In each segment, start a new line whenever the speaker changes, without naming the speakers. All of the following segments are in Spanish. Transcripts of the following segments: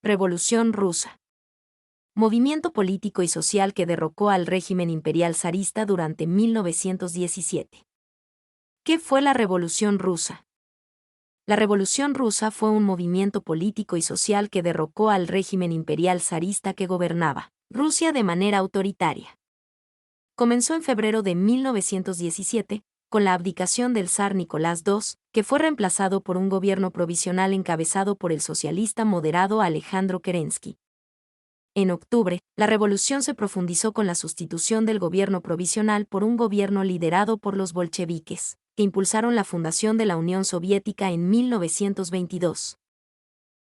Revolución rusa. Movimiento político y social que derrocó al régimen imperial zarista durante 1917. ¿Qué fue la Revolución rusa? La Revolución rusa fue un movimiento político y social que derrocó al régimen imperial zarista que gobernaba Rusia de manera autoritaria. Comenzó en febrero de 1917, con la abdicación del zar Nicolás II, que fue reemplazado por un gobierno provisional encabezado por el socialista moderado Alejandro Kerensky. En octubre, la revolución se profundizó con la sustitución del gobierno provisional por un gobierno liderado por los bolcheviques, que impulsaron la fundación de la Unión Soviética en 1922.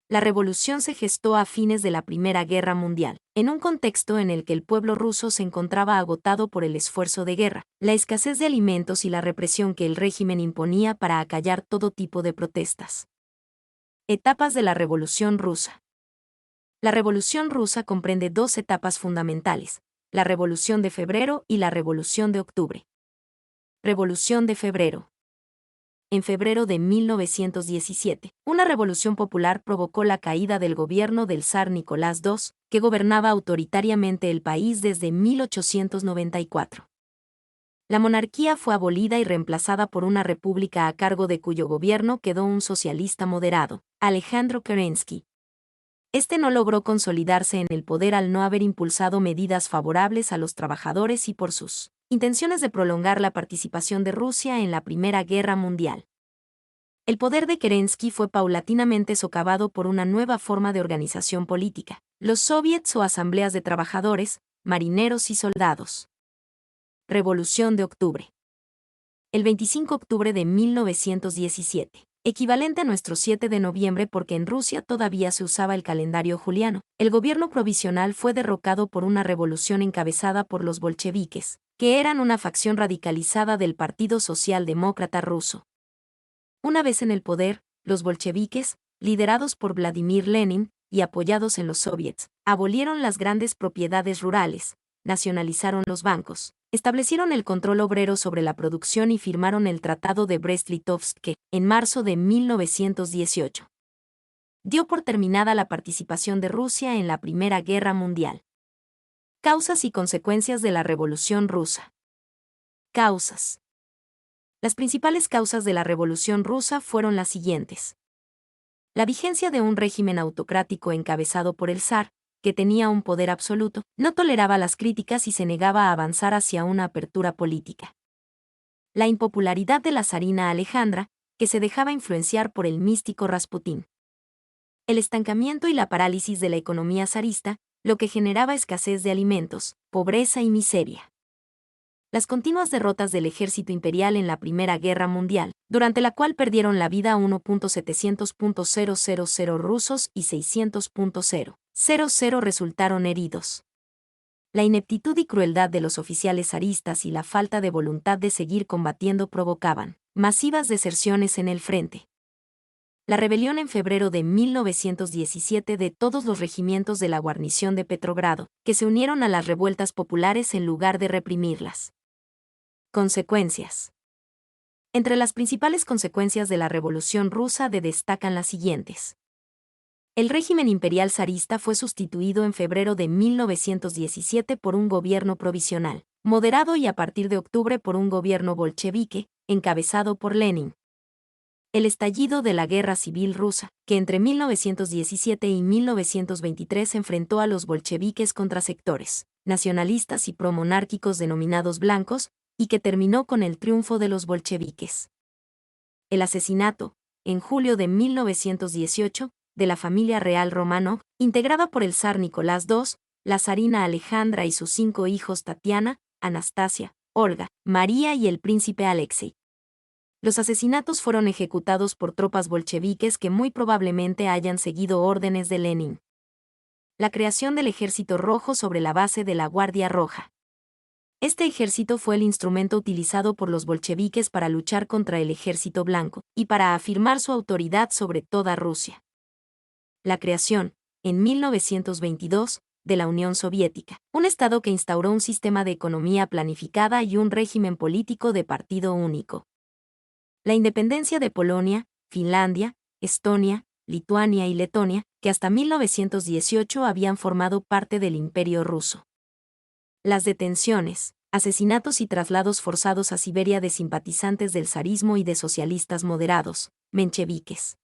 La revolución se gestó a fines de la Primera Guerra Mundial, en un contexto en el que el pueblo ruso se encontraba agotado por el esfuerzo de guerra, la escasez de alimentos y la represión que el régimen imponía para acallar todo tipo de protestas. Etapas de la Revolución rusa. La Revolución rusa comprende dos etapas fundamentales, la Revolución de Febrero y la Revolución de Octubre. Revolución de Febrero. En febrero de 1917, una revolución popular provocó la caída del gobierno del zar Nicolás II, que gobernaba autoritariamente el país desde 1894. La monarquía fue abolida y reemplazada por una república a cargo de cuyo gobierno quedó un socialista moderado, Alejandro Kerensky. Este no logró consolidarse en el poder al no haber impulsado medidas favorables a los trabajadores y por sus intenciones de prolongar la participación de Rusia en la Primera Guerra Mundial. El poder de Kerensky fue paulatinamente socavado por una nueva forma de organización política, los soviets o asambleas de trabajadores, marineros y soldados. Revolución de Octubre. El 25 de octubre de 1917. Equivalente a nuestro 7 de noviembre porque en Rusia todavía se usaba el calendario juliano, el gobierno provisional fue derrocado por una revolución encabezada por los bolcheviques, que eran una facción radicalizada del Partido Socialdemócrata ruso. Una vez en el poder, los bolcheviques, liderados por Vladimir Lenin y apoyados en los soviets, abolieron las grandes propiedades rurales, nacionalizaron los bancos, establecieron el control obrero sobre la producción y firmaron el Tratado de Brest-Litovsk que, en marzo de 1918, dio por terminada la participación de Rusia en la Primera Guerra Mundial. Causas y consecuencias de la Revolución rusa. Causas. Las principales causas de la Revolución rusa fueron las siguientes. La vigencia de un régimen autocrático encabezado por el zar, que tenía un poder absoluto, no toleraba las críticas y se negaba a avanzar hacia una apertura política. La impopularidad de la zarina Alejandra, que se dejaba influenciar por el místico Rasputín. El estancamiento y la parálisis de la economía zarista, lo que generaba escasez de alimentos, pobreza y miseria. Las continuas derrotas del ejército imperial en la Primera Guerra Mundial, durante la cual perdieron la vida 1.700.000 rusos y 600.000 resultaron heridos. La ineptitud y crueldad de los oficiales zaristas y la falta de voluntad de seguir combatiendo provocaban masivas deserciones en el frente. La rebelión en febrero de 1917 de todos los regimientos de la guarnición de Petrogrado, que se unieron a las revueltas populares en lugar de reprimirlas. Consecuencias. Entre las principales consecuencias de la Revolución rusa destacan las siguientes. El régimen imperial zarista fue sustituido en febrero de 1917 por un gobierno provisional, moderado y a partir de octubre por un gobierno bolchevique, encabezado por Lenin. El estallido de la Guerra Civil Rusa, que entre 1917 y 1923 enfrentó a los bolcheviques contra sectores nacionalistas y promonárquicos denominados blancos, y que terminó con el triunfo de los bolcheviques. El asesinato, en julio de 1918, de la familia real Románov, integrada por el zar Nicolás II, la zarina Alejandra y sus 5 hijos Tatiana, Anastasia, Olga, María y el príncipe Alexei. Los asesinatos fueron ejecutados por tropas bolcheviques que muy probablemente hayan seguido órdenes de Lenin. La creación del Ejército Rojo sobre la base de la Guardia Roja. Este ejército fue el instrumento utilizado por los bolcheviques para luchar contra el Ejército Blanco y para afirmar su autoridad sobre toda Rusia. La creación, en 1922, de la Unión Soviética, un Estado que instauró un sistema de economía planificada y un régimen político de partido único. La independencia de Polonia, Finlandia, Estonia, Lituania y Letonia, que hasta 1918 habían formado parte del Imperio ruso. Las detenciones, asesinatos y traslados forzados a Siberia de simpatizantes del zarismo y de socialistas moderados, mencheviques.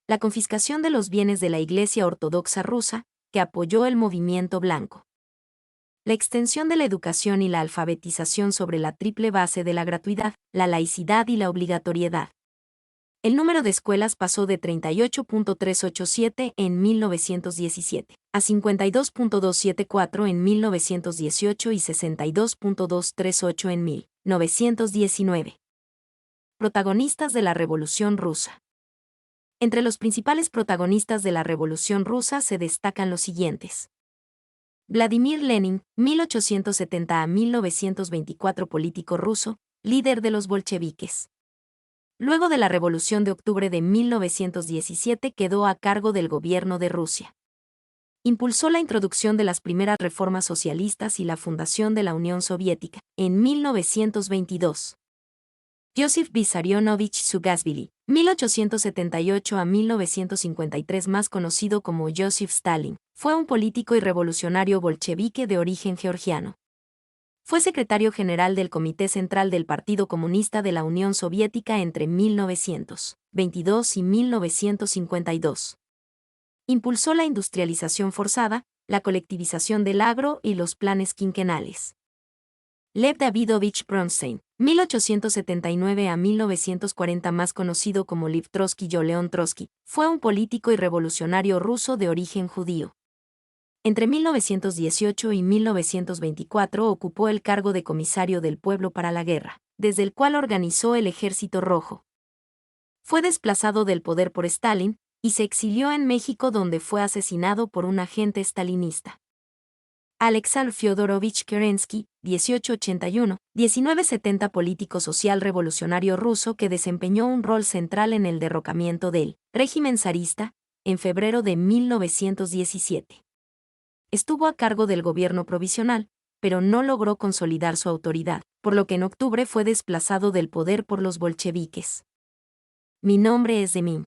La confiscación de los bienes de la Iglesia Ortodoxa rusa, que apoyó el movimiento blanco. La extensión de la educación y la alfabetización sobre la triple base de la gratuidad, la laicidad y la obligatoriedad. El número de escuelas pasó de 38.387 en 1917 a 52.274 en 1918 y 62.238 en 1919. Protagonistas de la Revolución Rusa. Entre los principales protagonistas de la Revolución Rusa se destacan los siguientes. Vladimir Lenin, 1870 a 1924, político ruso, líder de los bolcheviques. Luego de la Revolución de Octubre de 1917 quedó a cargo del gobierno de Rusia. Impulsó la introducción de las primeras reformas socialistas y la fundación de la Unión Soviética, en 1922. Josif Vissarionovich Zugashvili, 1878 a 1953, más conocido como Joseph Stalin, fue un político y revolucionario bolchevique de origen georgiano. Fue secretario general del Comité Central del Partido Comunista de la Unión Soviética entre 1922 y 1952. Impulsó la industrialización forzada, la colectivización del agro y los planes quinquenales. Lev Davidovich Bronstein, 1879 a 1940, más conocido como Lev Trotsky o León Trotsky, fue un político y revolucionario ruso de origen judío. Entre 1918 y 1924 ocupó el cargo de comisario del pueblo para la guerra, desde el cual organizó el Ejército Rojo. Fue desplazado del poder por Stalin y se exilió en México, donde fue asesinado por un agente stalinista. Alexandr Fyodorovich Kerensky, 1881-1970, político social revolucionario ruso que desempeñó un rol central en el derrocamiento del régimen zarista en febrero de 1917. Estuvo a cargo del gobierno provisional, pero no logró consolidar su autoridad, por lo que en octubre fue desplazado del poder por los bolcheviques. Mi nombre es Demim.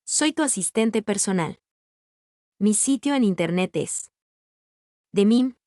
Soy tu asistente personal. Mi sitio en internet es demim.es.tl.